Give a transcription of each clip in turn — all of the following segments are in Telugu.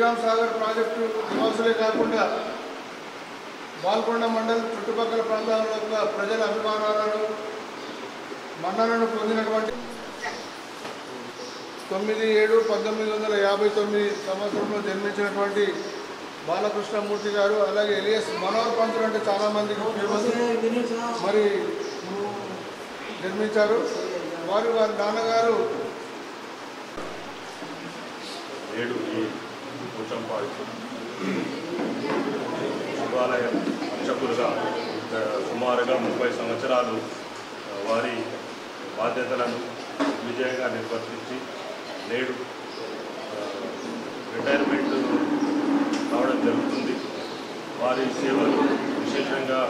శ్రీరామ్ సాగర్ ప్రాజెక్టు నివాసులే కాకుండా బాల్కొండ మండల్ చుట్టుపక్కల ప్రాంతాల యొక్క ప్రజల అభిమానాలను మన్ననను పొందినటువంటి 9/7/1959 సంవత్సరంలో జన్మించినటువంటి బాలకృష్ణమూర్తి గారు, అలాగే ఎలియస్ మనోహర్ పంతులు అంటే చాలామందికి మరి జన్మించారు. వారి నాన్నగారు శివాలయ అర్చకులుగా సుమారుగా 30 సంవత్సరాలు వారి బాధ్యతలను విజయంగా నిర్వర్తించి నేడు రిటైర్మెంట్ రావడం జరుగుతుంది. వారి సేవలు విశేషంగా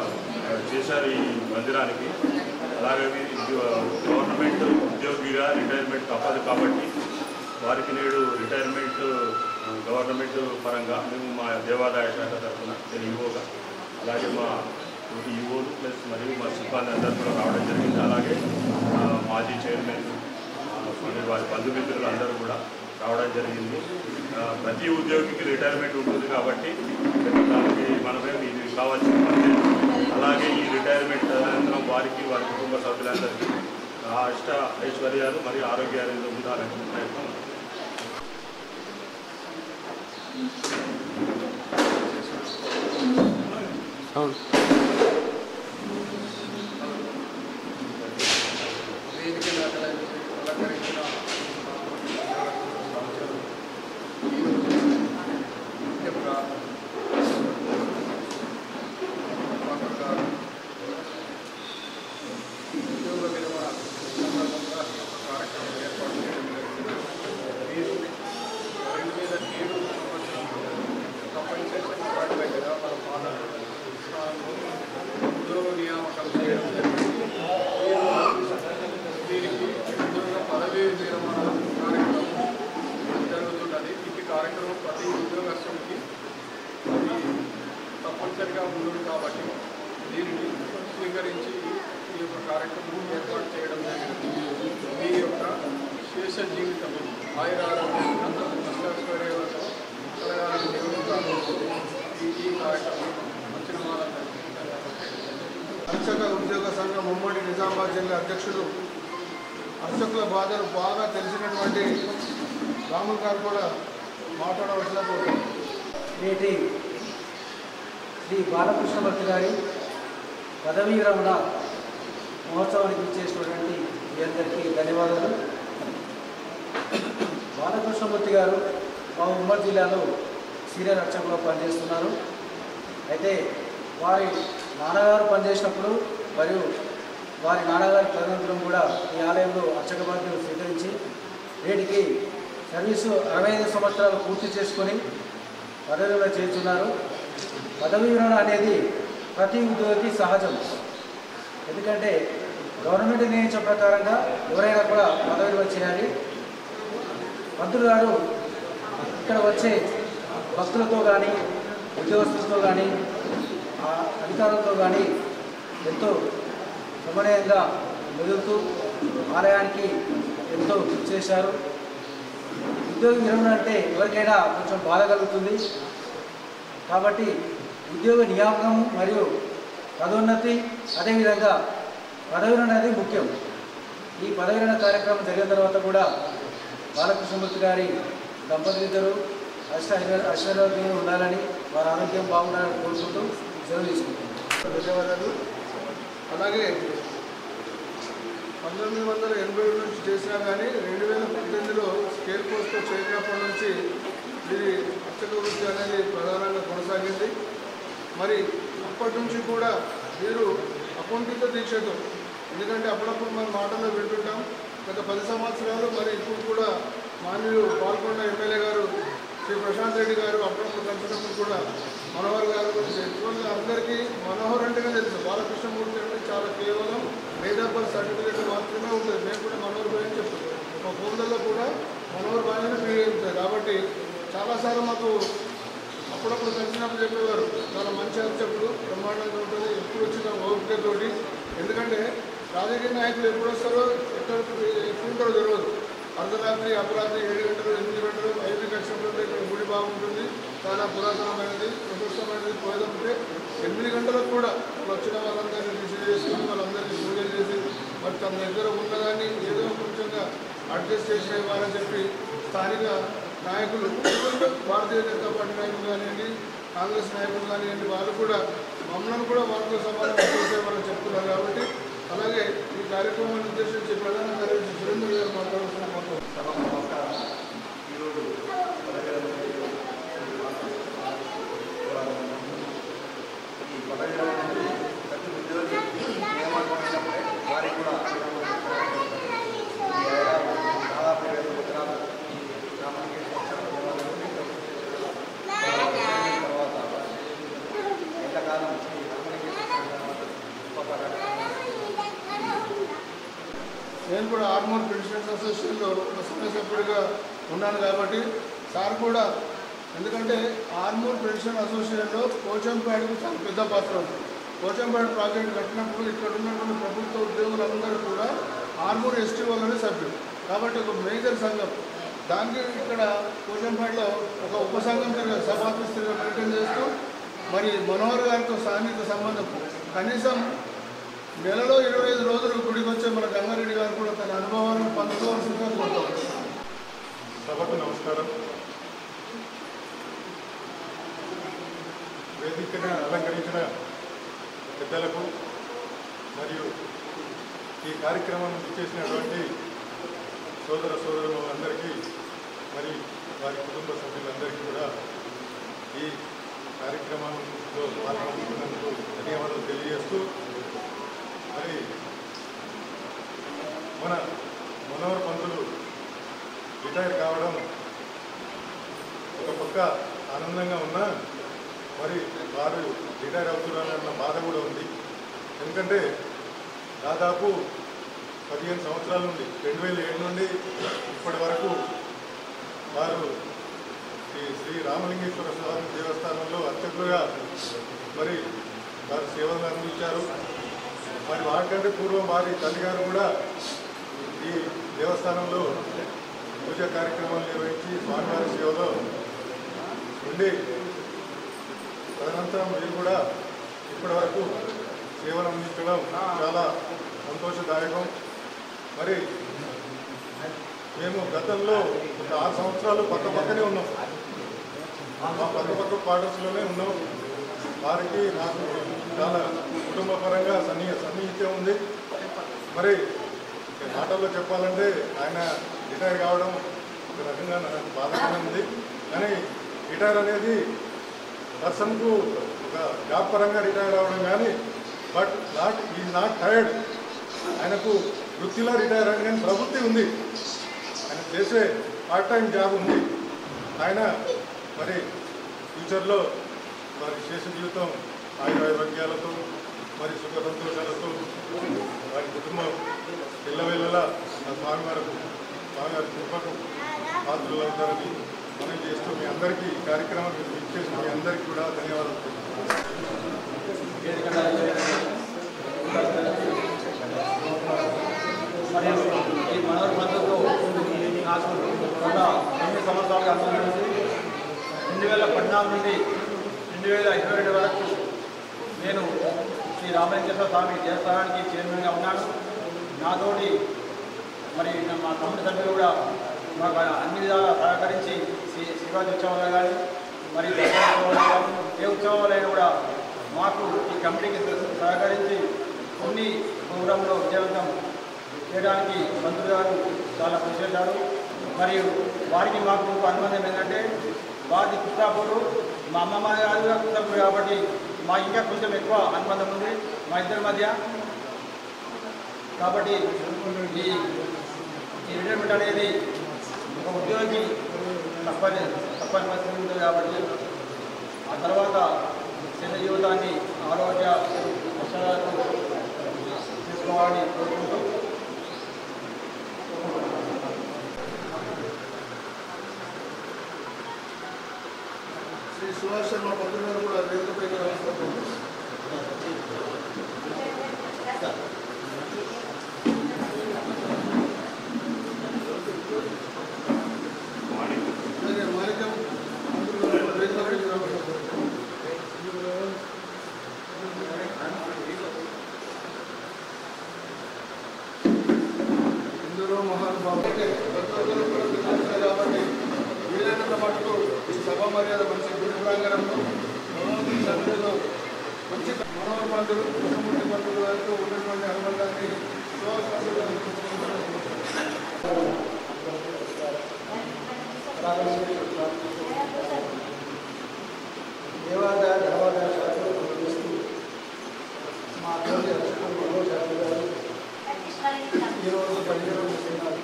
చేశారు ఈ మందిరానికి. అలాగే గవర్నమెంట్ ఉద్యోగిగా రిటైర్మెంట్ తప్పదు కాబట్టి వారికి నేడు రిటైర్మెంట్ గవర్నమెంట్ పరంగా మేము మా దేవాదాయ శాఖ తరఫున ఈవోగా, అలాగే మా ఈవోలు ప్లస్ మరియు మా సిబ్బంది అందరూ కూడా రావడం జరిగింది. అలాగే మాజీ చైర్మన్ మరియు వారి బంధుమిత్రులు అందరూ కూడా రావడం జరిగింది. ప్రతి ఉద్యోగికి రిటైర్మెంట్ ఉంటుంది కాబట్టి దానికి మనమే ఇది కావాల్సిన పని. అలాగే ఈ రిటైర్మెంట్ అనంతరం వారికి వారి కుటుంబ సభ్యులందరికీ అష్ట ఐశ్వర్యాలు మరియు ఆరోగ్యాలు ఉండాలని ప్రయత్నం. కార్యక్రమం ప్రతి ఉద్యోగస్తుడికి తప్పనిసరిగా ఉంటుంది కాబట్టి దీనిని స్వీకరించి ఈ యొక్క కార్యక్రమం ఏర్పాటు చేయడం జరిగింది. మీ యొక్క శేష జీవితం ఆయురారోగ్యంగా అష్టైశ్వర్యాలతో కలగాలని దేవుడు ఈ కార్యక్రమం వచ్చిన వాళ్ళందరికీ అర్చక ఉద్యోగ సంఘం ఉమ్మడి నిజామాబాద్ జిల్లా అధ్యక్షుడు, అర్చకుల బాధలు బాగా తెలిసినటువంటి రాములు గారు కూడా మాట్లాడవలసిన కోరుతున్నాను. నేటి శ్రీ బాలకృష్ణమూర్తి గారి పదవీ విరమణ మహోత్సవానికి ఇచ్చేసినటువంటి మీ అందరికీ ధన్యవాదాలు. బాలకృష్ణమూర్తి గారు మా ఉమ్మడి జిల్లాలో సీనియర్ అర్చకులు పనిచేస్తున్నారు. అయితే వారి నాన్నగారు పనిచేసినప్పుడు మరియు వారి నాన్నగారి తదనంతరం కూడా ఈ ఆలయంలో అర్చక బాధ్యతలు స్వీకరించి నేటికి సర్వీసు 65 సంవత్సరాలు పూర్తి చేసుకొని పదవిలో చేస్తున్నారు. పదవీ విరమణ అనేది ప్రతి ఉద్యోగికి సహజం. ఎందుకంటే గవర్నమెంట్ నియమించిన ప్రకారంగా ఎవరైనా కూడా పదవి విరమణ చేయాలి. మంత్రులు గారు ఇక్కడ వచ్చే భక్తులతో కానీ ఉద్యోగస్తులతో కానీ అధికారులతో కానీ ఎంతో సమన్వయంగా మెదులుతూ ఆలయానికి ఎంతో కృషి చేశారు. ఉద్యోగ విరమణ అంటే ఎవరికైనా కొంచెం బాధ కలుగుతుంది. కాబట్టి ఉద్యోగ నియామకం మరియు పదోన్నతి అదేవిధంగా పదవి విరమణ అనేది ముఖ్యం. ఈ పదవి విరమణ కార్యక్రమం జరిగిన తర్వాత కూడా బాలకృష్ణమూర్తి గారి దంపతులిద్దరూ ఐశ్వర్యంగా ఉండాలని, వారి ఆరోగ్యం బాగుండాలని కోరుకుంటూ సెలవు తీసుకుంటున్నాం. ధన్యవాదాలు. అలాగే 1980 నుంచి చేసినా కానీ 2018లో స్కేల్ పోస్ట్లో చేరినప్పటి నుంచి ఇది అర్చక వృత్తి అనేది ప్రధానంగా కొనసాగింది. మరి అప్పటి నుంచి కూడా వీరు అకుంఠిత దీక్షతో, ఎందుకంటే అప్పుడప్పుడు మన మాటల్లో వింటుంటాం గత 10 సంవత్సరాలు, మరి ఇప్పుడు కూడా మాన్యులు బాల్కొండ ఎమ్మెల్యే గారు శ్రీ ప్రశాంత్ రెడ్డి గారు అప్పుడప్పుడు కలిసినప్పుడు కూడా మనోహర్ గారు గురించి ఎక్కువగా అందరికీ మనోహర్ అంటేనే తెలుసు. బాలకృష్ణమూర్తి అంటే చాలా కేవలం మేధాపల్ సర్టిఫికేట్ మాత్రమే ఉంటుంది. మేము కూడా మనోహర్ బాయ్ అని చెప్తాం. మా ఫోన్లలో కూడా మనోహర్ బాయ్ అని ఫీల్ అవుతాయి. కాబట్టి చాలాసార్లు మాకు అప్పుడప్పుడు కలిసినప్పుడు చెప్పేవారు చాలా మంచి అర్చకుడు, బ్రహ్మాండంగా ఉంటుంది, ఎప్పుడు వచ్చిన ఓపికతోటి. ఎందుకంటే రాజకీయ నాయకులు ఎప్పుడు వస్తారో ఎప్పుడు ఉంటారో తెలియదు. అర్ధరాత్రి అపరాత్రి 7 గంటలు 8 గంటలు 5 గంటల ఇక్కడ గుడి బాగుంటుంది. చాలా పురాతనమైనది, ప్రశస్తమైనది. పోయేదంటే 8 గంటలకు కూడా వచ్చిన వాళ్ళందరినీ రిసీవ్ చేసుకుని వాళ్ళందరినీ పూజలు చేసి మరి తమ దగ్గర ఉన్నదాన్ని ఏదో కొంచెంగా అడ్జస్ట్ చేసి ఇవ్వాలని చెప్పి స్థానిక నాయకులు, భారతీయ జనతా పార్టీ నాయకులు కానివ్వండి, కాంగ్రెస్ నాయకులు కానివ్వండి, వాళ్ళు కూడా మమ్మల్ని కూడా వాళ్ళతో సమానం చేసేవాళ్ళని చెప్తున్నారు. కాబట్టి అలాగే ఈ కార్యక్రమాన్ని ఉద్దేశించి ప్రధాన కార్యదర్శి సురేంద్ర గారు మాట్లాడుతున్న ఈరోజు ఈ పదవి ప్రతి ఉద్యోగి నియామకమైనప్పుడే వారికి కూడా దాదాపు 20 సంవత్సరాలు ఈ గ్రామానికి తర్వాత ఎంతకాలం ఈ నేను కూడా ఆర్మూర్ పెన్షనర్స్ అసోసియేషన్లో సమయ సభ్యుడిగా ఉన్నాను కాబట్టి సార్ కూడా, ఎందుకంటే ఆర్మూర్ పెన్షన్ అసోసియేషన్లో పోచంపేటకు చాలా పెద్ద పాత్ర ఉంది. పోచంపేట ప్రాజెక్టు కట్టినప్పుడు ఇక్కడ ఉన్నటువంటి ప్రభుత్వ ఉద్యోగులందరూ కూడా ఆర్మూర్ ఎస్టీ వాళ్ళనే సభ్యులు కాబట్టి ఒక మేజర్ సంఘం. దానికి ఇక్కడ పోచంపేటలో ఒక ఉపసంఘం సభాపతిగా మెయింటైన్ చేస్తూ మరి మనోహర్ గారితో సాన్నిహిత సంబంధం. కనీసం నెలలో 25 రోజులు గుడికి వచ్చే మన గంగారెడ్డి గారు కూడా తన అనుభవాలను పంచుకోవాల్సిందిగా కోరుతాం. సభకు నమస్కారం. వేదికను అలంకరించిన పెద్దలకు మరియు ఈ కార్యక్రమం ఇచ్చేసినటువంటి సోదరులందరికీ మరి వారి కుటుంబ సభ్యులందరికీ కూడా ఈ కార్యక్రమంలో పాల్గొన్నందుకు ధన్యవాదాలు తెలియజేస్తూ, మరి మన మనోహర్ పంతులు రిటైర్ కావడం ఒక పక్క ఆనందంగా ఉన్నా మరి వారు రిటైర్ అవుతున్నారన్న బాధ కూడా ఉంది. ఎందుకంటే దాదాపు 15 సంవత్సరాల నుండి 2007 నుండి ఇప్పటి వరకు వారు ఈ శ్రీ రామలింగేశ్వర స్వామి దేవస్థానంలో అర్చకులుగా మరి వారు సేవలు అందించారు. మరి వాటికంటే పూర్వం వారి తల్లిగారు కూడా ఈ దేవస్థానంలో పూజా కార్యక్రమాలు నిర్వహించి స్వామివారి సేవలో ఉండి తదనంతరం మీరు కూడా ఇప్పటి వరకు సేవలు అందించడం చాలా సంతోషదాయకం. మరి మేము గతంలో ఒక 6 సంవత్సరాలు పక్కనే ఉన్నాం. మా పక్క క్వార్టర్స్లోనే ఉన్నాం. వారికి నాకు చాలా కుటుంబ పరంగా సన్నిహిత్యం ఉంది. మరి మాటల్లో చెప్పాలంటే ఆయన రిటైర్ కావడం ఒక రకంగా నాకు బాధగానే ఉంది. కానీ రిటైర్ అనేది పర్సన్కు ఒక జాబ్ పరంగా రిటైర్ అవ్వడం కానీ బట్ నాట్ టైర్డ్. ఆయనకు వృత్తిలో రిటైర్ అని కానీ ప్రవృత్తి ఉంది. ఆయన చేసే పార్ట్ టైం జాబ్ ఉంది. ఆయన మరి ఫ్యూచర్లో వారి శేష జీవితం ఆయురారోగ్యాలతో మరి సుఖ సంతోషాలతో వారి కుటుంబం పిల్లవేళ్ళలా స్వామివారి కృపకు పాత్రలవుతారని మనం చేస్తూ మీ అందరికీ ఈ కార్యక్రమం ఇచ్చేసి మీ అందరికీ కూడా ధన్యవాదాలు. మరియు ఈ మనోహర్ పంతులతో నాకు గత 8 సంవత్సరాలుగా అనుభవం ఉంది. 2014 నుండి 2022 వరకు నేను శ్రీ రామలింగేశ్వర స్వామి దేవస్థానానికి చైర్మన్గా ఉన్నాను. నాతోటి మరి మా తమ్ముడి సభ్యులు కూడా మాకు అన్ని విధాలా సహకరించి శివాజీ ఉత్సవాలు కానీ మరి ఏ ఉత్సవాలైనా కూడా మాకు ఈ కమిటీకి సహకరించి కొన్ని ప్రోగ్రాంలో విజయవంతం చేయడానికి మంత్రులు గారు చాలా కృషి చేశారు. మరియు వారికి మాకు అనుబంధం ఏంటంటే వారి కృష్ణాపూరు, మా అమ్మమ్మ గారు కూడా కృష్ణాపూరు కాబట్టి మా ఇంకా కొంచెం ఎక్కువ అనుబంధం ఉంది మా ఇద్దరి మధ్య. కాబట్టి ఈ రిటైర్మెంట్ అనేది ఒక ఉద్యోగి తప్పని పరిస్థితి ఉంటుంది. కాబట్టి ఆ తర్వాత చిన్న జీవితాన్ని ఆరోగ్య కష్టాలను తీసుకోవాలని కోరుకుంటూ శ్రీ సుభాష్ శర్మ పంతులు గారు కూడా వేదికపైకి రావాల్సి మర్యాద మంచి గుడి ప్రాంగణంలో భగవంతుని సన్నిధిలో మంచి మనోహర పంతులు కృష్ణమూర్తి పంతులు గారితో ఉన్నటువంటి అనుబంధాన్ని దేవాదాయ దేవాదాయ శాఖలో పనిచేస్తూ మా తల్లి అర్చకులు మనోజ్ శాస్త్రి గారు ఈరోజు పనిచేయడం చేస్తున్నారు.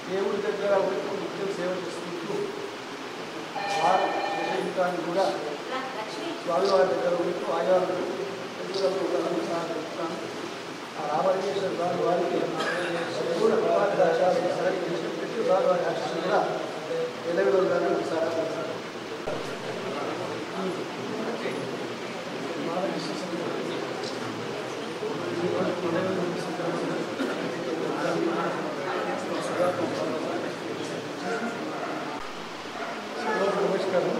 దేవుడి దగ్గర ఉంటూ నిత్యం సేవ చేసుకుంటూ ఆ శేషాన్ని కూడా స్వామివారి దగ్గర ఉంటూ ఆయా ఎదుగుదలకు సహాయిస్తాను. ఆ రామలింగేశ్వర స్వామి వారికి కూడా పెట్టి స్వామి వారి ఆశీస్సులు కూడా ఎలవిలో సార్ నమస్కారం.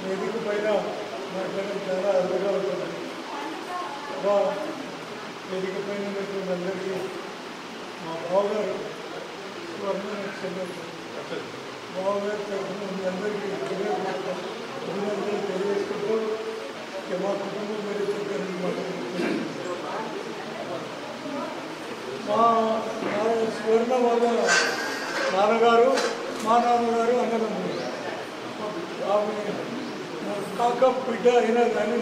వేదిక పైన మాట్లాడడం చాలా అరుదుగా ఉంటుంది. వేదిక పైన ఉన్నటువంటి అందరికీ మా బావగారు బావగారు తరఫున మీ అందరికీ అభినందనలు తెలియజేసుకుంటూ మా కుటుంబం మీద మా స్వర్ణ వాళ్ళ నాన్నగారు మా నాన్నగారు అన్నదమ్ములు ఆమె కాక బిడ్డ అయినా కానీ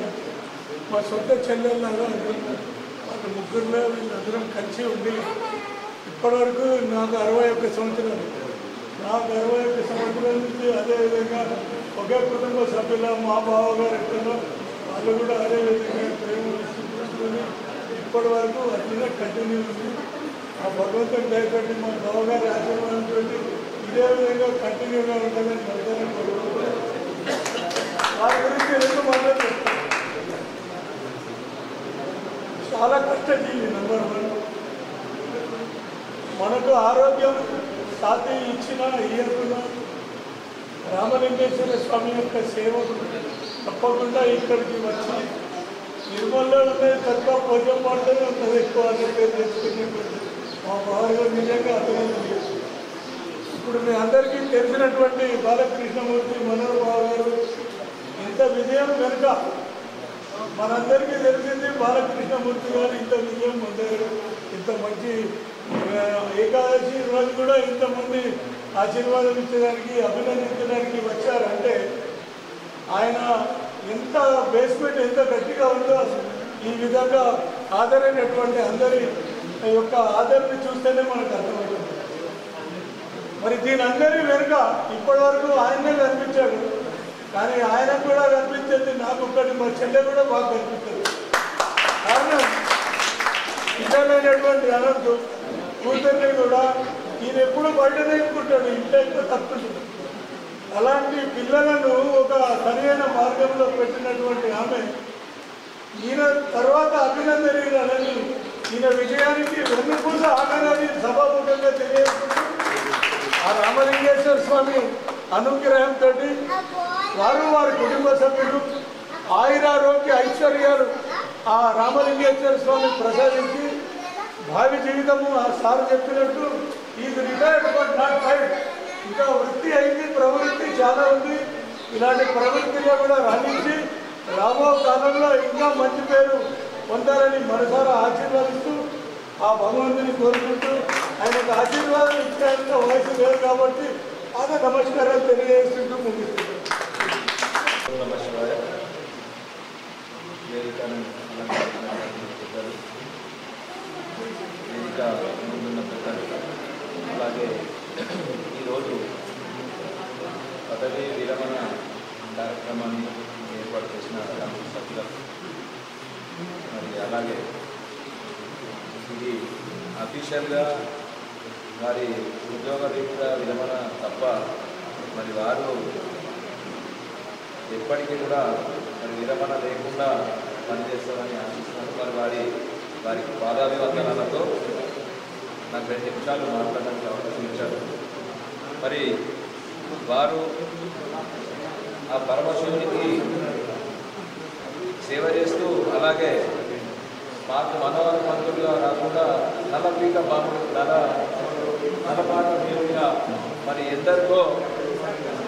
మా సొంత చెల్లెళ్ళగా వాళ్ళ ముగ్గురులో వీళ్ళందరం కలిసి ఉండి ఇప్పటివరకు నాకు 61 సంవత్సరాలు. నాకు 61 సంవత్సరాల నుంచి అదేవిధంగా ఒకే కుటుంబ సభ్యుల మా బావగారు ఎక్కడో వాళ్ళు కూడా అదేవిధంగా ప్రేమ చూసుకొని ఇప్పటి వరకు అట్లనే కంటిన్యూ ఉంది. ఆ భగవంతుని దయపడి మా బావగారి ఆశీర్వాదంతో ఇదే విధంగా కంటిన్యూగా ఉంటుందని మధ్యాహ్నం కోరుకుంటున్నాను. వారి గురించి ఎందుకు మాట్లాడుతున్నాను, చాలా కష్టజీవి. నెంబర్ 1 మనకు ఆరోగ్యం సాధి ఇచ్చిన ఇయ్యకున్నా రామలింగేశ్వర స్వామి యొక్క సేవకు తప్పకుండా ఇక్కడికి వచ్చి నిర్మల్లో ఉన్నది తక్కువ భోజనం పడుతూనే ఉంటుంది, ఎక్కువ పేరు తెచ్చుకునేటువంటి మా బావగారు నిజంగా అభినందన. ఇప్పుడు మీ అందరికీ తెలిసినటువంటి బాలకృష్ణమూర్తి మనోహర్ బావగారు ఇంత విజయం కనుక మనందరికీ తెలిసింది. బాలకృష్ణమూర్తి గారు ఇంత విజయం పొందారు. ఇంత మంచి ఏకాదశి రోజు కూడా ఇంతమంది ఆశీర్వాదం ఇచ్చడానికి అభినందించడానికి వచ్చారంటే ఆయన ఎంత బేస్మెంట్ ఎంత గట్టిగా ఉందో ఈ విధంగా ఆదరైనటువంటి అందరి యొక్క ఆదరణ చూస్తేనే మనకు అర్థమవుతుంది. మరి దీని అందరి వెనుక ఇప్పటి వరకు ఆయనే కనిపించాడు, కానీ ఆయనకు కూడా కనిపించేది నాకు ఒక్కటి, మా చెల్లె కూడా బాగా కనిపిస్తుంది. కారణం ఇద్దరైనటువంటి అనంతు కూతుర్ని కూడా ఈయన ఎప్పుడు బయటనే అనుకుంటాడు, ఇంట్లో ఎక్కువ తప్పుతుంది. అలాంటి పిల్లలను ఒక సరైన మార్గంలో పెట్టినటువంటి ఆమె ఈయన తర్వాత అభినందనీయులని ఈయన విజయానికి వెన్నుపూస ఆమెనని సభాముఖంగా తెలియజేస్తుంది. ఆ రామలింగేశ్వర స్వామి అనుగ్రహంతో వారి కుటుంబ సభ్యులు ఆయురారోగ్య ఐశ్వర్యాలు ఆ రామలింగేశ్వర స్వామి ప్రసాదించి భావి జీవితము ఆ సార్ చెప్పినట్టు ఇది రిటైర్డ్ బట్ నాట్ ఫైట్, ఇంకా వృత్తి అయింది, ప్రవృత్తి చాలా ఉంది. ఇలాంటి ప్రవృత్తిలో కూడా రాణించి రాబో కాలంలో ఇంకా మంచి పేరు పొందాలని మనసారా ఆశీర్వాదిస్తూ ఆ భగవంతుని కోరుకుంటూ ఆయనకు ఆశీర్వాదం ఇచ్చేంత వయసు లేదు కాబట్టి పాద నమస్కారాలు తెలియజేస్తుంటూ ముగిస్తున్నాను. నమస్కారం. వేదిక ముందున్న పెద్దలు, అలాగే ఈరోజు పదవీ విరమణ కార్యక్రమాన్ని ఏర్పాటు చేసిన కమిటీ సభ్యులకు, మరి అలాగే ఇది అఫీషియల్గా వారి ఉద్యోగ రీత్యా విరమణ తప్ప మరి వారు ఎప్పటికీ కూడా మరి విరమణ లేకుండా పనిచేస్తారని ఆశిస్తున్నాను. మరి వారికి పాదాభివందనాలతో నాకు 2 నిమిషాలు మాట్లాడడానికి అవకాశం ఇచ్చారు. మరి వారు ఆ పరమశివునికి సేవ చేస్తూ అలాగే మాకు మనోహర మంత్రులుగా రాకుండా నలపీక బాబు అన్నపాట దేవుడిగా మరి ఎందరికో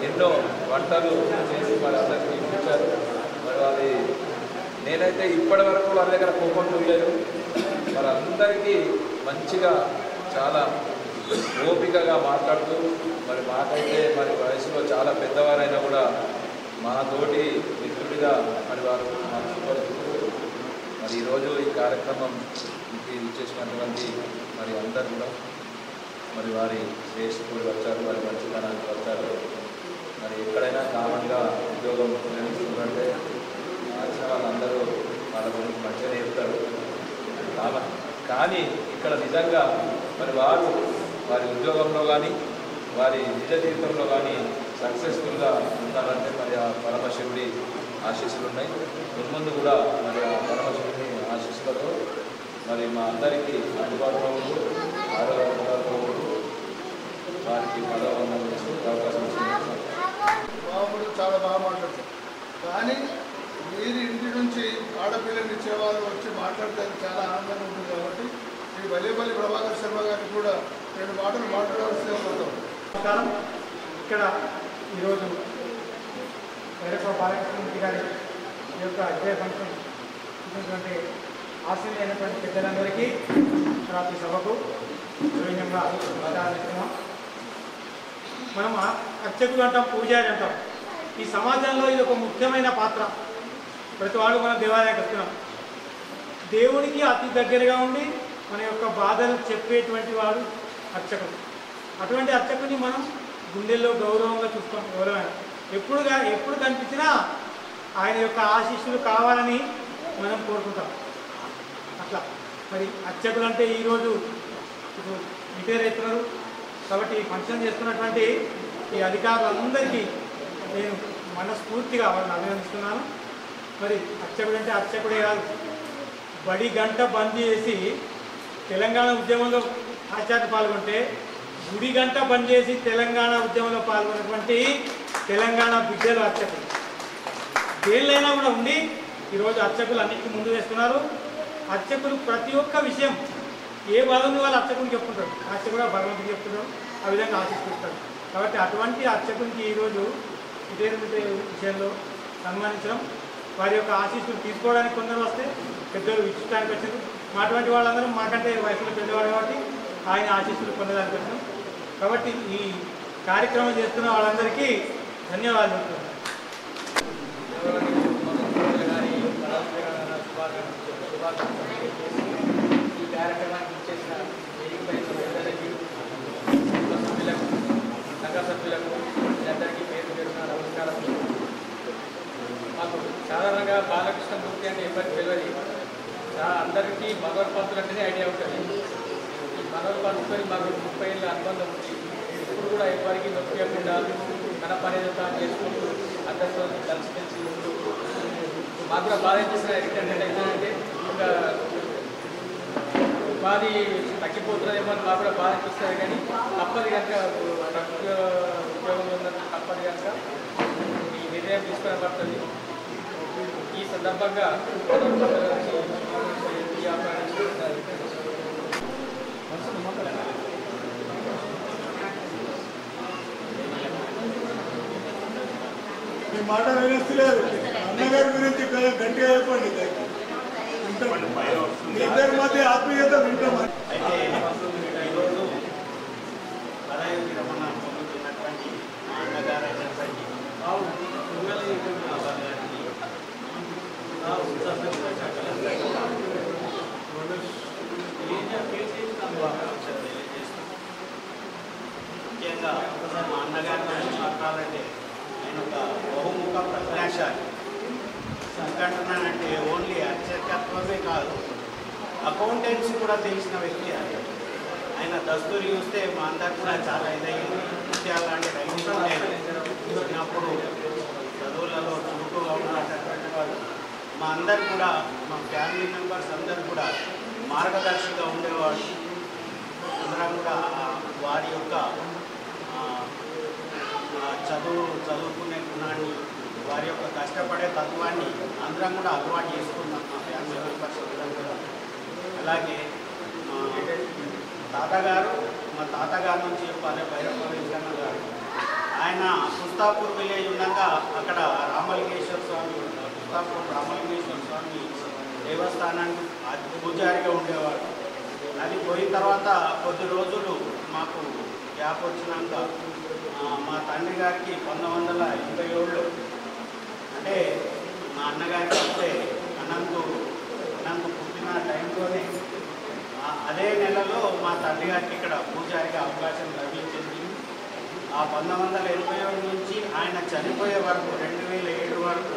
ఎన్నో వంటలు చేసి మరి అందరికీ ఇప్పించారు. మరి అది నేనైతే ఇప్పటి వరకు వాళ్ళ దగ్గర కోపం చూడలేదు. మరి అందరికీ మంచిగా చాలా ఓపికగా మాట్లాడుతూ మరి మాకైతే మరి వయసులో చాలా పెద్దవారైనా కూడా మా తోటి మిత్రుడిగా మరి వారు మాకు సుపరిచితులు. మరి ఈరోజు ఈ కార్యక్రమం ఇచ్చేసినటువంటి మరి అందరూ కూడా మరి వారి శ్రేష్ఠులు వచ్చారు, వారి మంచితనానికి వచ్చారు. మరి ఎక్కడైనా కామన్గా ఉద్యోగం నిర్వహిస్తుందంటే వచ్చిన వాళ్ళందరూ వాళ్ళ గురించి మంచిగా చెప్తారు కామన్. కానీ ఇక్కడ నిజంగా మరి వారు వారి ఉద్యోగంలో కానీ వారి నిజ జీవితంలో కానీ సక్సెస్ఫుల్గా ఉండాలంటే మరి ఆ పరమశివుడి ఆశీస్సులు ఉన్నాయి. ముందు కూడా మరి ఆ పరమశివుడి ఆశీస్సులతో మరి మా అందరికీ అందుబాటులో ఉంటూ ఆరోగ్యంలో వారికి పదవందనం చేస్తూ అవకాశం ఇస్తుంది. బాబుడు చాలా బాగా మాట్లాడతారు. కానీ మీరు ఇంటి నుంచి ఆడపిల్లని ఇచ్చేవాళ్ళు వచ్చి మాట్లాడితే చాలా ఆనందంగా ఉంటుంది. కాబట్టి ఈ వల్లేపల్లి ప్రభాకర్ శర్మ గారికి కూడా 2 మాటలు మాట్లాడాల్సి ఉంటాం. నమస్కారం. ఇక్కడ ఈరోజు వైరప్ప బాలకృష్ణ గారి ఈ యొక్క విజయ ఫంక్షన్ ఇచ్చినటువంటి ఆశీర్వైనటువంటి పెద్దలందరికీ తర్వాత ఈ సభకు సౌజన్యంగా ఆధారిస్తున్నాం. మనం అర్చకులు అంటాం, పూజారి అంటాం. ఈ సమాజంలో ఇది ఒక ముఖ్యమైన పాత్ర. ప్రతి వాళ్ళు మనం దేవాలయానికి వస్తున్నాం. దేవునికి అతి దగ్గరగా ఉండి మన యొక్క బాధలు చెప్పేటువంటి వాడు అర్చకుడు. అటువంటి అర్చకుని మనం గుండెల్లో గౌరవంగా చూస్తాం. గౌరవం ఎప్పుడు కనిపించినా ఆయన యొక్క ఆశీస్సులు కావాలని మనం కోరుకుంటాం. అట్లా మరి అర్చకులు అంటే ఈరోజు ఇప్పుడు రిటైర్ అవుతున్నారు. కాబట్టి ఫంక్షన్ చేస్తున్నటువంటి ఈ అధికారులందరికీ నేను మనస్ఫూర్తిగా వాళ్ళని అభినందిస్తున్నాను. మరి అర్చకుడు అంటే అర్చకుడే కాదు, బడి గంట బంద్ చేసి తెలంగాణ ఉద్యమంలో ఆచార్య పాల్గొంటే గుడి గంట బంద్ చేసి తెలంగాణ ఉద్యమంలో పాల్గొన్నటువంటి తెలంగాణ బిడ్డలు అర్చకులు. దేనిలైనా కూడా ఉండి ఈరోజు అర్చకులు అన్నింటికి ముందు వేస్తున్నారు. అర్చకులు ప్రతి ఒక్క విషయం ఏ బాధ ఉంది వాళ్ళు అర్చకునికి చెప్పుకుంటారు, అర్చకుడు భగవంతుడికి చెప్తున్నారు, ఆ విధంగా ఆశిస్తుంటారు. కాబట్టి అటువంటి అర్చకునికి ఈరోజు ఇదే విషయంలో సన్మానించడం, వారి యొక్క ఆశీస్సులు తీసుకోవడానికి కొందరు వస్తే పెద్దలు ఇచ్చడానికి వచ్చారు. అటువంటి వాళ్ళందరూ మాకంటే వయసులో పెద్దవాడు కాబట్టి ఆయన ఆశీస్సులు పొందడానికి వచ్చాం. కాబట్టి ఈ కార్యక్రమం చేస్తున్న వాళ్ళందరికీ ధన్యవాదాలు. ఈ కార్యక్రమానికి ఇచ్చేసిన సభ్యులకు, సంఘ సభ్యులకు అందరికీ పేరు పేరున నమస్కారం. మాకు సాధారణంగా బాలకృష్ణమూర్తి అంటే ఎవరికి తెలియదు. అందరికీ మనోహర్ పంతులు అంటేనే ఐడియా ఉంటుంది. ఈ మనోహర్ పంతులతో మాకు 30 ఏళ్ళ అనుబంధం ఉంది. ఇప్పుడు కూడా ఎవరికి నొప్పియకుండా మన పని చేసుకుంటూ అందరితో కలిసి ఉంటూ మాకు కూడా బాధ చేసిన ఏంటంటే ఇంకా ఉపాధి తగ్గిపోతుందేమో అని మాకు కూడా బాధ అనిపిస్తుంది. కానీ తప్పది కనుక ఉద్యోగంలో ఉన్నందుకు తప్పది కనుక ఈ నిర్ణయం తీసుకొని పడుతుంది. ఈ సందర్భంగా మీ మాట వినిస్తలేదు. అన్నగారి గురించి గట్టిగా చెప్పండి. ఇద్దరి మధ్య ఆత్మీయత వింటామని. అయితే ఈరోజు పదవి విరమణ పొందుతున్నటువంటి మా అన్నగారైనటువంటి ముఖ్యంగా మా అన్నగారి గురించి చెప్పాలంటే నేను ఒక బహుముఖ ప్రజ్ఞాశాలి. సంఘటన ఓన్లీ అర్చకత్వమే కాదు, అకౌంటెన్సీ కూడా తెలిసిన వ్యక్తి. ఆయన దస్తూరి చూస్తే మా అందరు కూడా చాలా ఇదైంది. ముత్యాలు లాంటి రైతులు చిన్నప్పుడు చదువులలో చురుకుగా ఉన్నటువంటి వాళ్ళు మా అందరు కూడా, మా ఫ్యామిలీ మెంబర్స్ అందరు కూడా మార్గదర్శిగా ఉండేవాడు. అందరం కూడా వారి యొక్క చదువుకునే గుణాన్ని, వారి యొక్క కష్టపడే తత్వాన్ని అందరం కూడా అలవాటు చేసుకున్నాం మా ఫ్యామిలీ మెంబర్స్ అందరం కూడా. అలాగే తాతగారు మా తాతగారి నుంచి చెప్పాలి భైరప్ప వెంకన్న గారు. ఆయన పుస్తాపూర్ విలేజ్ ఉండగా అక్కడ రామలింగేశ్వర స్వామి పుస్తాపూర్ రామలింగేశ్వర స్వామి దేవస్థానానికి పూజారిగా ఉండేవాడు. అది పోయిన తర్వాత కొద్ది రోజులు మాకు గ్యాప్ వచ్చినాక మా తండ్రి గారికి 1987 అంటే మా అన్నగారికి వస్తే అనంతు పుట్టిన టైంలోనే అదే నెలలో మా తండ్రి గారికి ఇక్కడ పూజారిగా అవకాశం లభించింది. ఆ 1987 నుంచి ఆయన చనిపోయే వరకు 2007 వరకు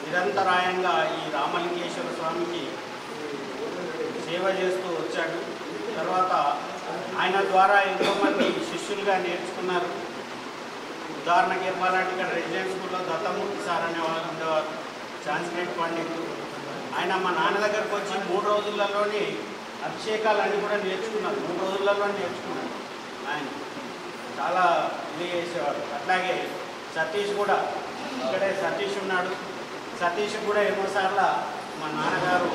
నిరంతరాయంగా ఈ రామలింగేశ్వర స్వామికి సేవ చేస్తూ వచ్చాడు. తర్వాత ఆయన ద్వారా ఎంతోమంది శిష్యులుగా నేర్చుకున్నారు. ఉదాహరణకి చెప్పాలంటే ఇక్కడ రెసిడెన్స్ స్కూల్లో దత్తమూర్తి సార్ అనేవాళ్ళు ఉండేవారు, సాంస్క్రిట్ పండితులు. ఆయన మా నాన్న దగ్గరకు వచ్చి 3 రోజులలోనే అభిషేకాలన్నీ కూడా నేర్చుకున్నారు. 3 రోజులలో నేర్చుకున్నారు. ఆయన చాలా ఇది చేసేవాడు. అట్లాగే సతీష్ కూడా ఇక్కడే సతీష్ ఉన్నాడు. సతీష్ కూడా ఎన్నోసార్లు మా నాన్నగారు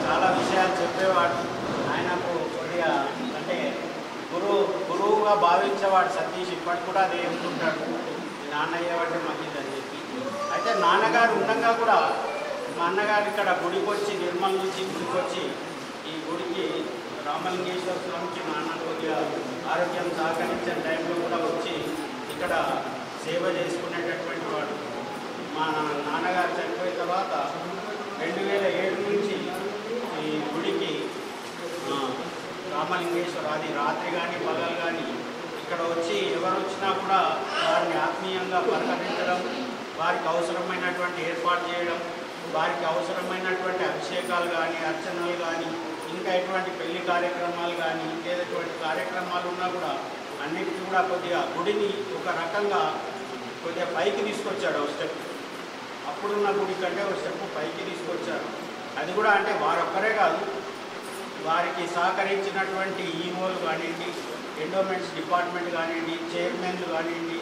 చాలా విషయాలు చెప్పేవాడు. ఆయనకు కొద్దిగా అంటే గురువుగా భావించేవాడు సతీష్. ఇప్పటికి కూడా అదే చెప్తుంటాడు, నాన్న అయ్యేవాడే మంచిదని చెప్పి. అయితే నాన్నగారు ఉండగా కూడా మా అన్నగారు ఇక్కడ గుడికి వచ్చి నిర్మల్ నుంచి గుడికి వచ్చి ఈ గుడికి రామలింగేశ్వర స్వామికి నాన్న కొద్దిగా ఆరోగ్యం సహకరించిన టైంలో కూడా వచ్చి ఇక్కడ సేవ చేసుకునేటటువంటి వాడు. మా నాన్నగారు చనిపోయిన తర్వాత 2007 నుంచి ఈ గుడికి రామలింగేశ్వర అది రాత్రి కానీ పగలు కానీ ఇక్కడ వచ్చి ఎవరు వచ్చినా కూడా వారిని ఆత్మీయంగా పలకరించడం, వారికి అవసరమైనటువంటి ఏర్పాటు చేయడం, వారికి అవసరమైనటువంటి అభిషేకాలు కానీ అర్చనలు కానీ ఇంకా ఎటువంటి పెళ్లి కార్యక్రమాలు కానీ ఇంకేటువంటి కార్యక్రమాలు ఉన్నా కూడా అన్నిటికీ కూడా కొద్దిగా గుడిని ఒక రకంగా కొద్దిగా పైకి తీసుకొచ్చాడు. ఒక స్టెప్ అప్పుడున్న గుడి కంటే ఒక స్టెప్ పైకి తీసుకొచ్చారు. అది కూడా అంటే వారొక్కరే కాదు, వారికి సహకరించినటువంటి ఈఓలు కానివ్వండి, ఎండోమెంట్స్ డిపార్ట్మెంట్ కానివ్వండి, చైర్మన్లు కానివ్వండి,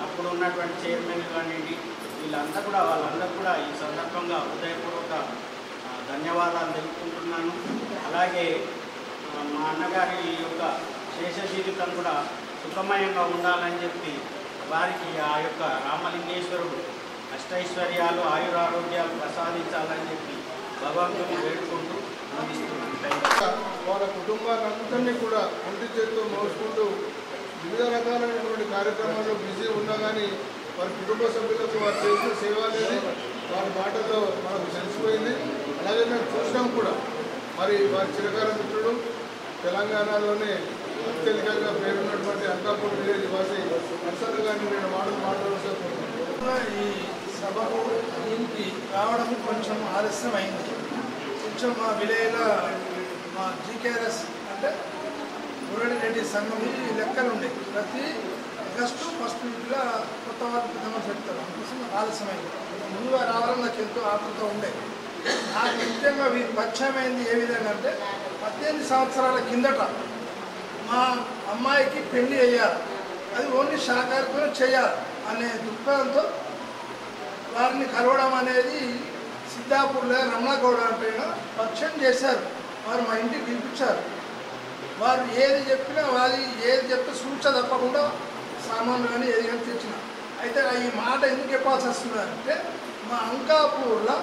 అప్పుడు ఉన్నటువంటి చైర్మన్లు కానివ్వండి, వాళ్ళందరూ కూడా ఈ సందర్భంగా హృదయపూర్వక ధన్యవాదాలు తెలుపుకుంటున్నాను. అలాగే మా అన్నగారి యొక్క శేష జీవితం కూడా సుఖమయంగా ఉండాలని చెప్పి వారికి ఆ యొక్క రామలింగేశ్వరుడు అష్టైశ్వర్యాలు ఆయురారోగ్యాలు ప్రసాదించాలని చెప్పి భగవంతుని వేడుకుంటూ అందిస్తున్నాను. వాళ్ళ కుటుంబాలందరినీ కూడా ఒంటి చేతితో మోసుకుంటూ వివిధ రకాలైనటువంటి కార్యక్రమాల్లో బిజీ ఉన్నా కానీ వారి కుటుంబ సభ్యులకు వారు చేసిన సేవ అనేది వారి మాటల్లో మనకు తెలిసిపోయింది. అలాగే మేము చూసినాం కూడా. మరి వారి చిరకాల మిత్రుడు తెలంగాణలోనే అత్యధికంగా పేరున్నటువంటి అంకాపూర్ విలేజ్ వాసి నర్సన్న గారిని నేను మాట్లాడుతున్నాను. ఈ సభకు దీనికి రావడం కొంచెం ఆలస్యం అయింది. కొంచెం మా విలేజ్లో మా జీకేఆర్ఎస్ అంటే రెడ్డి సంఘం ఈ లెక్కలు ఉండేవి. ప్రతి ఆగస్టు 1st వీక్లో కొత్త వారు పెద్దమని చెప్తారు. అందుకోసం ఆలస్యమైంది. ముందుగా రావడం నాకు ఎంతో ఆతృత ఉండేది. నాకు ముఖ్యంగా వీరి పరిచయం అయింది ఏ విధంగా అంటే 18 సంవత్సరాల కిందట మా అమ్మాయికి పెళ్లి అయ్యారు. అది ఓన్లీ శాకాహారితో చేయాలి అనే దృక్పథంతో వారిని కలవడం అనేది సిద్ధాపూర్లో రమణగౌడ అంటే పరిచయం చేశారు. వారు మా ఇంటికి పిలిపించారు. వారు ఏది చెప్పినా ఏది చెప్తే సూచ తప్పకుండా సామాన్లు కానీ ఏది కానీ తెచ్చిన. అయితే ఈ మాట ఎందుకు చెప్పాల్సి వస్తుందంటే మా అంకాపూర్లో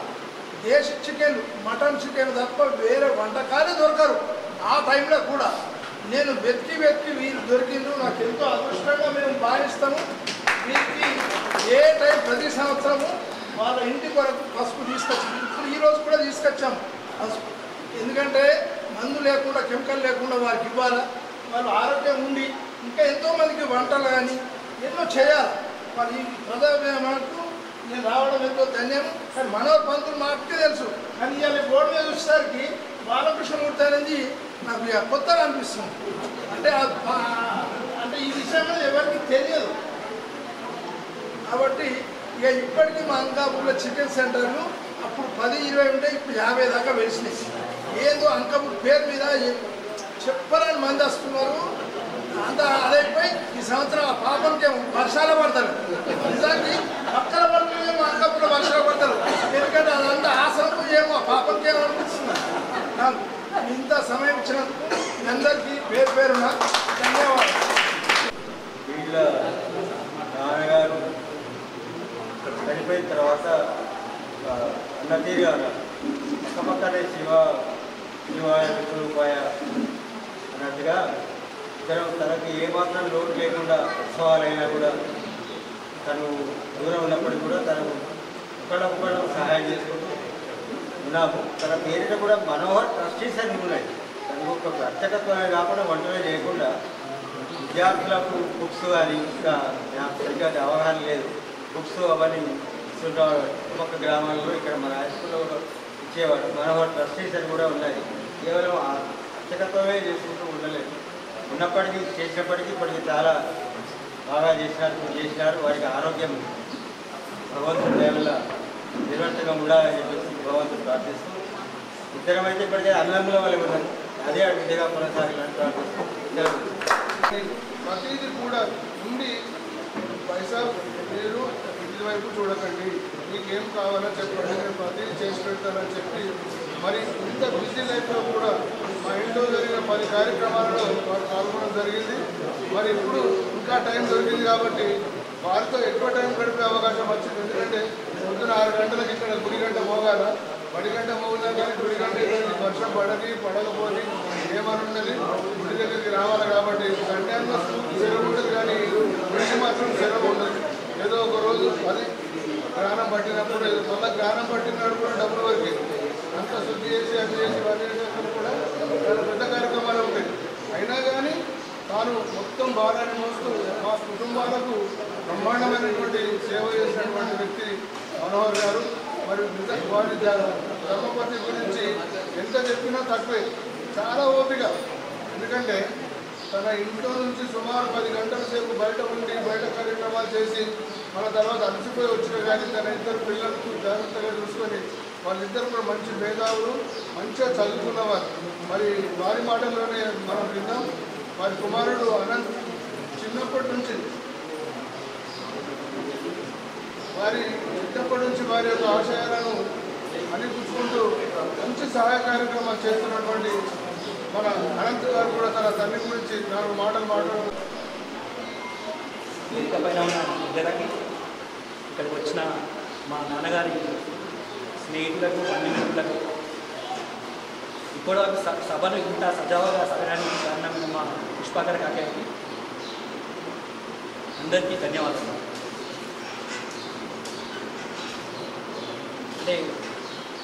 దేశ చికెన్ మటన్ చికెన్ తప్ప వేరే వంటకాలే దొరకరు. ఆ టైంలో కూడా నేను వెతికి వీరు దొరికిండ్రు. నాకు ఎంతో అదృష్టంగా మేము భావిస్తాము. వీరికి ఏ టైం ప్రతి సంవత్సరము వాళ్ళ ఇంటి కొరకు పసుపు తీసుకొచ్చాము. ఇప్పుడు ఈరోజు కూడా తీసుకొచ్చాము పసుపు. ఎందుకంటే మందు లేకుండా కెమికల్ లేకుండా వారికి ఇవ్వాలి. వాళ్ళు ఆరోగ్యం ఉండి ఇంకా ఎంతోమందికి వంటలు కానీ ఎన్నో చేయాలి. వాళ్ళు ఈ ప్రజాకు నేను రావడం ఎంతో ధన్యం. కానీ మనోహర్ పంతులు మాకే తెలుసు. కానీ ఇవాళ బోర్డు మీద వచ్చేసరికి బాలకృష్ణమూర్తి అనేది నాకు కొత్తగా అనిపిస్తుంది. అంటే ఈ విషయం ఎవరికి తెలియదు. కాబట్టి ఇక ఇప్పటికీ మా అంకాపూర్లో చికెన్ సెంటర్లు అప్పుడు 10-20 ఉంటే ఇప్పుడు 50 దాకా వెలిసినాయి. ఏదో అంకాపూర్ పేరు మీద చెప్పరాని మంది వస్తున్నారు. అంతా అదైపోయి ఈ సంవత్సరం ఆ పాపంకి వర్షాలు పడతారు. నిజానికి పక్కన పడుతుందేమో అంకాపూర్లో వర్షాలు పడతారు. ఎందుకంటే అదంతా ఆసనకు ఏమో పాపంకి ఏమనిపిస్తుంది. నాకు ఇంత సమయం ఇచ్చినందుకు మీ అందరికీ పేరున పెళ్ళైన తర్వాత అన్నతీరుగా పక్కపక్కనే శివాయ విష్ణుపాయ అన్నట్టుగా తనకి ఏమాత్రం లోటు లేకుండా ఉత్సవాలైనా కూడా తను దూరం ఉన్నప్పటికీ కూడా తను ఒకళ్ళొకళ్ళు సహాయం చేసుకుంటూ ఉన్నాము. తన పేరిట కూడా మనోహర్ ట్రస్టీస్ అని ఉన్నాయి. తనకు ఒక అర్చకత్వమే కాకుండా వంటలే చేయకుండా విద్యార్థులకు బుక్స్ కానీ ఇంకా నాకు సరిగ్గా అవగాహన లేదు, బుక్స్ అవన్నీ ఇస్తుంటారు. ఒక్కొక్క గ్రామాల్లో ఇక్కడ మన హై స్కూల్లో కూడా ఇచ్చేవాడు. మనోహర్ ట్రస్టీస్ అని కూడా ఉన్నాయి. కేవలం అర్చకత్వమే చేసుకుంటూ ఉండలేదు. ఉన్నప్పటికీ చేసినప్పటికీ ఇప్పటికీ చాలా బాగా చేసినారు. వారికి ఆరోగ్యం భగవంతుడి దయ వల్ల నిరంతరంగా ఉండాలని చెప్పేసి భగవంతుడు ప్రార్థిస్తూ ఇద్దరమైతే ఇప్పటికే అన్నదమ్ముల వల్ల ఉన్నది. అదే విధంగా కొనసాగాలని ప్రార్థిస్తూ ప్రతిదీ కూడా ఉండి పైసా మీరు ఇంటి వైపు చూడకండి, మీకేం కావాలో చెప్పండి, నేను ప్రతిదీ చేసి పెడతానని చెప్పి మరి ఇంత బిజీ లైఫ్లో కూడా మా ఇంట్లో జరిగిన 10 కార్యక్రమాలలో వారు పాల్గొనడం జరిగింది. మరి ఇప్పుడు ఇంకా టైం దొరికింది కాబట్టి వారితో ఎక్కువ టైం గడిపే అవకాశం వచ్చింది. ఎందుకంటే పొద్దున 6 గంటలకు ఇక్కడ గుడి గంట మోగాల, 10 గంట మోగినా కానీ గుడి గంట వర్షం పడకపోతే ఏమని ఉండదు, గుడి దగ్గరికి రావాలి. కాబట్టి సండేలో సెలవు ఉంటుంది కానీ గుడికి మాత్రం సెలవు ఉండదు. ఏదో ఒక రోజు అది గ్రానం పట్టినప్పుడు మళ్ళీ గ్రానం పట్టినాడు కూడా డబ్బులు వరకు అంతా శుద్ధి చేసి అది చేసి అది చేసినప్పుడు కూడా చాలా పెద్ద కార్యక్రమాలు ఉంటాయి. అయినా కానీ తాను మొత్తం భారాన్ని మోస్తూ మా కుటుంబాలకు బ్రహ్మాండమైనటువంటి సేవ చేసినటువంటి వ్యక్తి మనోహర్ గారు. మరి వారి ధర్మపతి గురించి ఎంత చెప్పినా తక్కువే, చాలా ఓపిక. ఎందుకంటే తన ఇంట్లో నుంచి సుమారు 10 గంటల సేపు బయట ఉండి బయట కార్యక్రమాలు చేసి మన తర్వాత అలసిపోయి వచ్చిన కానీ తన ఇద్దరు పిల్లలకు జాగ్రత్తగా చూసుకొని వాళ్ళిద్దరు కూడా మంచి మేధావులు, మంచిగా చదువుకున్నవారు. మరి వారి మాటల్లోనే మనం విన్నాం. వారి కుమారుడు అనంత్ చిన్నప్పటి నుంచి వారి యొక్క ఆశయాలను అందిపుచ్చుకుంటూ మంచి సహాయ కార్యక్రమాలు చేస్తున్నటువంటి మన అనంత్ గారు కూడా తన తండ్రి గురించి 4 మాటలు మాట్లాడుతూ వేదిక పైన ఉన్న విద్యలకి ఇక్కడికి వచ్చిన మా నాన్నగారి స్నేహితులకు బంధుమిత్రులకు ఇప్పటివరకు సభను ఇంత సజావుగా సాగడానికి కారణమైన మా పుష్పాకర్ కాకాకి అందరికీ ధన్యవాదాలు. అంటే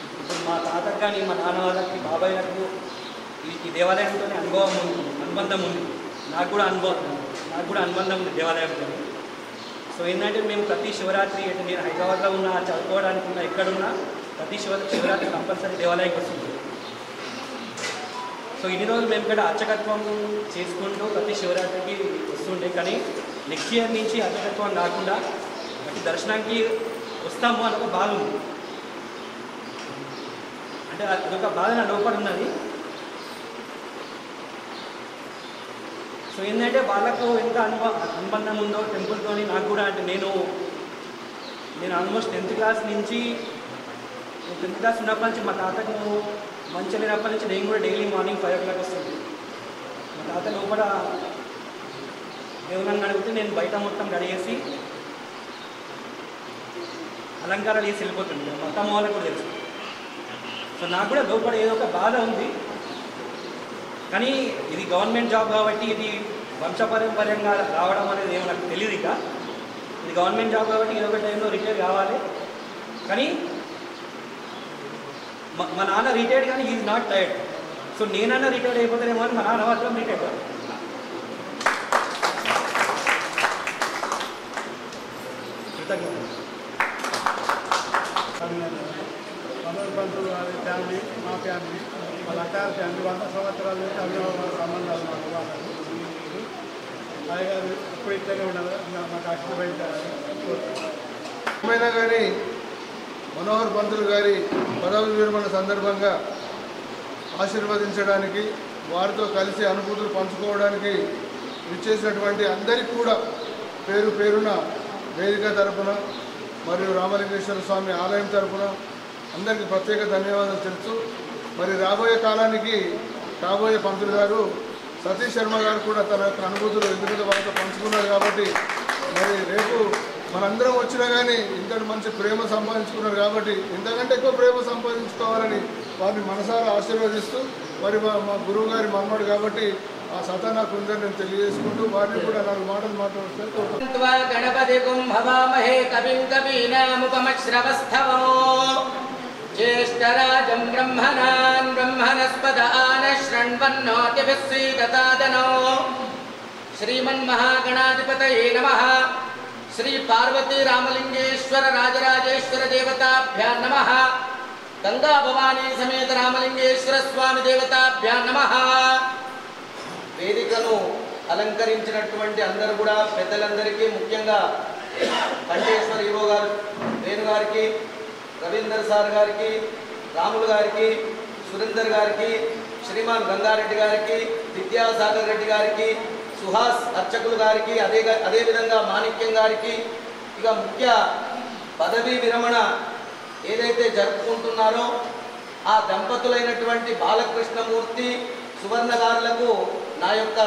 ఇప్పుడు మా తాతకు కానీ మా నాన్న వాళ్ళకి బాబాయ్లకు ఈ దేవాలయంతోనే అనుబంధం ఉంది. నాకు కూడా అనుబంధం ఉంది దేవాలయంతో. సో ఏంటంటే మేము ప్రతి శివరాత్రి అంటే నేను హైదరాబాద్లో ఉన్నా, చదువుకోవడానికి ఉన్నా, ఎక్కడున్నా ప్రతి శివరాత్రి కంపల్సరీ దేవాలయంకి వస్తుంది. సో ఇన్ని రోజులు మేము ఇక్కడ అర్చకత్వం చేసుకుంటూ ప్రతి శివరాత్రికి వస్తుండే. కానీ నెక్స్ట్ ఇయర్ నుంచి అర్చకత్వం కాకుండా ప్రతి దర్శనానికి వస్తాము అని ఒక బాధ ఉంది. అంటే అదొక బాధ నా లోపల ఉన్నది. సో ఏంటంటే వాళ్ళకు ఎంత అనుబంధం ఉందో టెంపుల్తో నాకు కూడా. అంటే నేను ఆల్మోస్ట్ 10th క్లాస్ నుంచి 10th క్లాస్ ఉన్నప్పటి నుంచి మా తాతకు మంచి లేనప్పటి నుంచి నేను కూడా డైలీ మార్నింగ్ 5 o'clock వస్తుంది. మా తాత లోపల దేవుని అడిగితే నేను బయట మొత్తం కడిగేసి అలంకారాలు వేసి వెళ్ళిపోతుంది. మా అత్తమ్మ వాళ్ళకు కూడా తెలుసు. సో నాకు కూడా లోపల ఏదో ఒక బాధ ఉంది. కానీ ఇది గవర్నమెంట్ జాబ్ కాబట్టి ఇది వంశపారంపర్యంగా రావడం అనేది ఏమో నాకు తెలియదు. ఇక ఇది గవర్నమెంట్ జాబ్ కాబట్టి ఏదో ఒక టైంలో రిటైర్ కావాలి. కానీ మా నాన్న రిటైర్డ్ కానీ ఈజ్ నాట్ టైర్డ్. సో నేనన్నా రిటైర్డ్ అయిపోతానేమో అని మా నాన్న మాత్రం రిటైర్డ్ కాదు. కృతజ్ఞతలు. మనోహర్ పంతులు వారి ఫ్యామిలీ, మా ఫ్యామిలీ, వాళ్ళ అక్కారి ఫ్యామిలీ 100 సంవత్సరాల నుంచి అభినవ సంబంధాలు మాకు. వాళ్ళకు అయ్యగారు ఎప్పుడు ఇట్లనే ఉండదు, మాకు ఆశీర్వదించాలని ఏమైనా కానీ మనోహర్ పంతులు గారి పదవి విరమణ సందర్భంగా ఆశీర్వదించడానికి, వారితో కలిసి అనుభూతులు పంచుకోవడానికి విచ్చేసినటువంటి అందరికీ కూడా పేరు పేరున వేదిక తరపున మరియు రామలింగేశ్వర స్వామి ఆలయం తరపున అందరికీ ప్రత్యేక ధన్యవాదాలు తెలుస్తూ, మరి రాబోయే కాలానికి కాబోయే పంతులు గారు సతీష్ శర్మ గారు కూడా తన యొక్క అనుభూతులు ఎందుకంటే వాళ్ళతో పంచుకున్నారు కాబట్టి మరి రేపు మనందరం వచ్చినా కానీ ఇంతటి మంచి ప్రేమ సంపాదించుకున్నారు కాబట్టి ఇంతకంటే ఎక్కువ ప్రేమ సంపాదించుకోవాలని వారిని మనసారా ఆశీర్వదిస్తూ మరి మా గురువు గారి మనమడు కాబట్టి ఆ సత నాకు ఉందని నేను తెలియజేసుకుంటూ వారిని కూడా 4 మాటలు మాట్లాడుతాను. గణపతి కుంభవామహే కవిం కవీనాముపమశ్రవస్థవో జ్యేష్ఠరాజం బ్రహ్మణాన్ బ్రహ్మణస్పద ఆన శృణ్వన్నోతిభిస్సీదతాదనో శ్రీమన్మహాగణాధిపతయే నమః. శ్రీ పార్వతీ రామలింగేశ్వర రాజరాజేశ్వర దేవతాభ్యాం నమః. గంగా భవానీ సమేత రామలింగేశ్వర స్వామి దేవతాభ్యాం నమః. వేదికను అలంకరించినటువంటి అందరూ కూడా పెద్దలందరికీ, ముఖ్యంగా కంఠేశ్వర ఈవో గారు వేణు గారికి, రవీందర్ సార్ గారికి, రాములు గారికి, సురేందర్ గారికి, శ్రీమాన్ గంగారెడ్డి గారికి, విద్యాసాగర్ రెడ్డి గారికి, సుహాస్ అర్చకులు గారికి, అదేవిధంగా మాణిక్యం గారికి, ఇక ముఖ్య పదవీ విరమణ ఏదైతే జరుపుకుంటున్నారో ఆ దంపతులైనటువంటి బాలకృష్ణమూర్తి సువర్ణ గారులకు నా యొక్క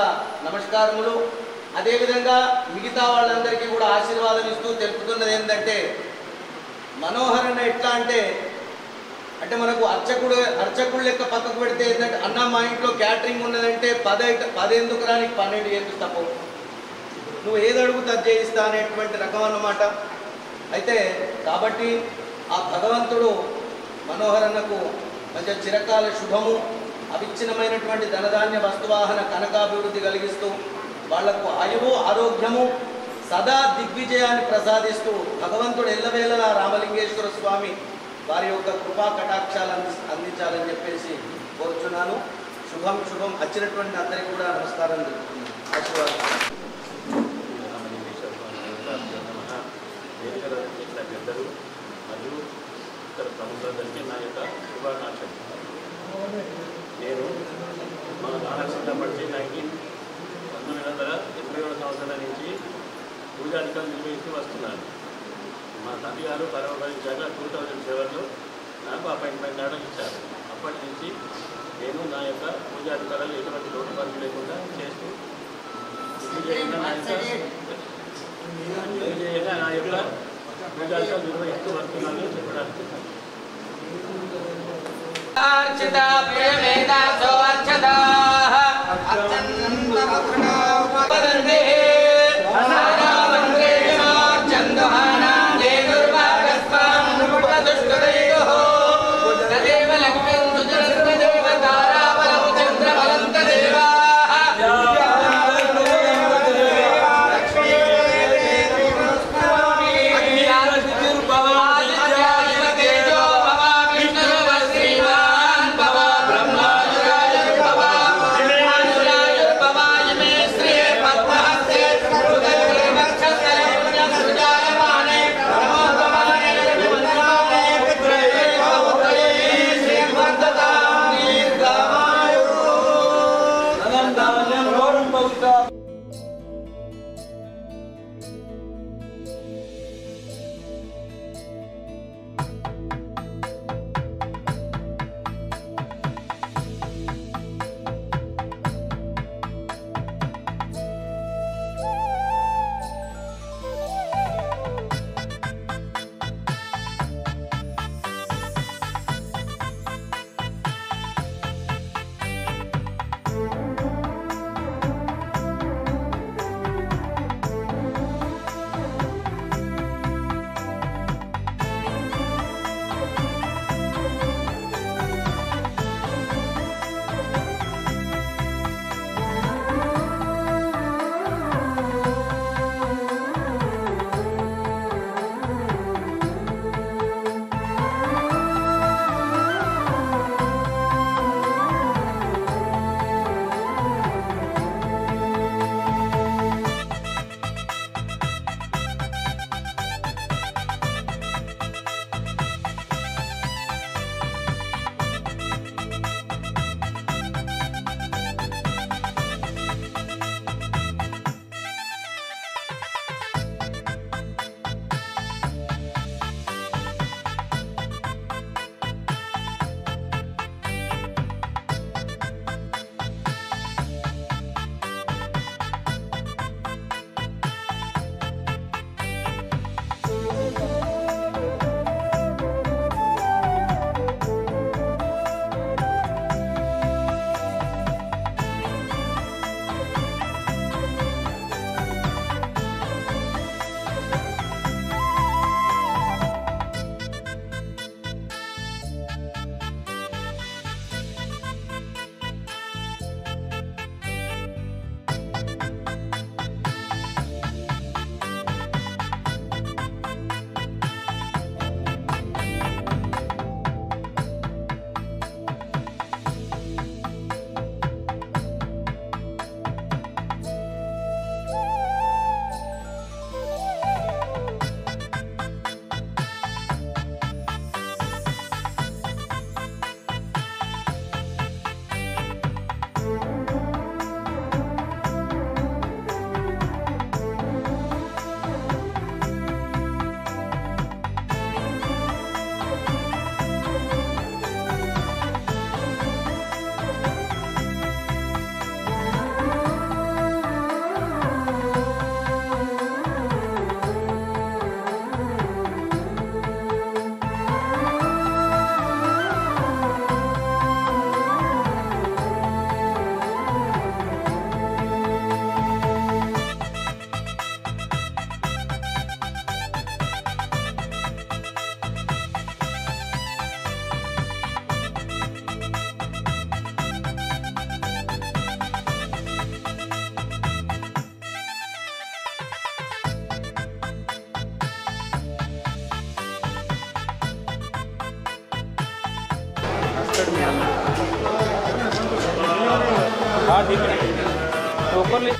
నమస్కారములు. అదేవిధంగా మిగతా వాళ్ళందరికీ కూడా ఆశీర్వాదం ఇస్తూ తెలుపుతున్నది ఏంటంటే, మనోహరణ ఎట్లా అంటే మనకు అర్చకుడు లెక్క పక్కకు పెడితే ఏంటంటే, అన్న మా ఇంట్లో క్యాటరింగ్ ఉన్నదంటే 10 ఎందుకు రానికి 12 చేపిస్తావు, నువ్వు ఏది అడుగుతా చేయిస్తా అనేటువంటి రకం అన్నమాట. అయితే కాబట్టి ఆ భగవంతుడు మనోహరన్నకు మంచి చిరకాల శుభము, అవిచ్ఛిన్నమైనటువంటి ధనధాన్య వస్తువాహన కనకాభివృద్ధి కలిగిస్తూ వాళ్లకు ఆయువు ఆరోగ్యము సదా దిగ్విజయాన్ని ప్రసాదిస్తూ భగవంతుడు ఎల్లవేళలా రామలింగేశ్వర స్వామి వారి యొక్క కృపా కటాక్షాలు అందించాలని చెప్పేసి కోరుచున్నాను. శుభం శుభం. వచ్చినటువంటి అందరికీ కూడా నమస్కారం తెలుపుతున్నాను. ఆశీర్వాదం. పెద్దలు మరియు ఇతర ప్రముఖులందరికీ నా యొక్క శుభాకాంక్షలు. నేను మన నాన్న చిన్నప్పటి 1987 సంవత్సరాల నుంచి పూజాధికారులు నిర్వహిస్తూ వస్తున్నాను. మా తండ్రి గారు పరమపరించాక 2007లో నాకు అపాయింట్మెంట్ ఆర్డర్ ఇచ్చారు. అప్పటి నుంచి నేను నా యొక్క పూజాధికారులు ఎటువంటి లోటుపాట్లు లేకుండా చేస్తూ నా యొక్క పూజాధికారులు నిర్వహిస్తూ వస్తున్నాను చెప్పడానికి. अर्चिता प्रियमेधासो अर्चदाः वदन्ते नारामन्त्रेयमार्चन्दुहानां देदुर्वागस्वां नृपदुष्टदैवः तदेव लक्ष्मीं सुजनस्वदेवताराबलं चन्द्रबलं तदेवाः तेजो भवा विष्णुर्व श्रीमान् भवा ब्रह्मा ఒకరు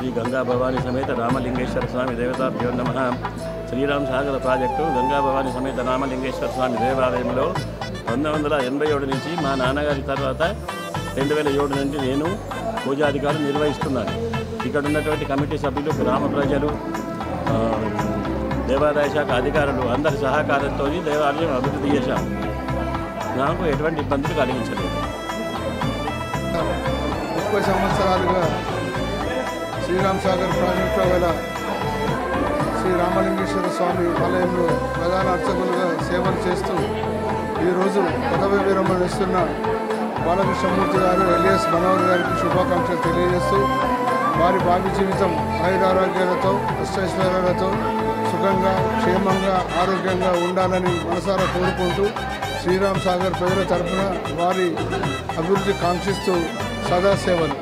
శ్రీ గంగా భవానీ సమేత రామలింగేశ్వర స్వామి దేవతాభ్యో నమః. శ్రీరామ్ సాగర్ ప్రాజెక్టు గంగా భవానీ సమేత రామలింగేశ్వర స్వామి దేవాలయంలో 1987 నుంచి మా నాన్నగారి తర్వాత 2007 నుండి నేను పూజాధికారులు నిర్వహిస్తున్నాను. ఇక్కడ ఉన్నటువంటి కమిటీ సభ్యులు, గ్రామ ప్రజలు, దేవాదాయ శాఖ అధికారులు అందరి సహకారంతో దేవాలయం అభివృద్ధి చేశాం. నాకు ఎటువంటి ఇబ్బందులు కలిగించలేదు. 30 సంవత్సరాలుగా శ్రీరామ్ సాగర్ ప్రాజెక్టులో గల శ్రీ రామలింగేశ్వర స్వామి ఆలయంలో ప్రధాన అర్చకులుగా సేవలు చేస్తూ ఈరోజు పదవి విరమణ ఇస్తున్న బాలకృష్ణమూర్తి గారు ఎలియాస్ మనోహర్ గారికి శుభాకాంక్షలు తెలియజేస్తూ వారి భావి జీవితం ఆయురారోగ్యాలతో అష్టైశ్వర్యాలతో సుఖంగా క్షేమంగా ఆరోగ్యంగా ఉండాలని మనసారా కోరుకుంటూ శ్రీరామ్ సాగర్ ప్రజల తరఫున వారి అభివృద్ధి కాంక్షిస్తూ సదాసేవలు.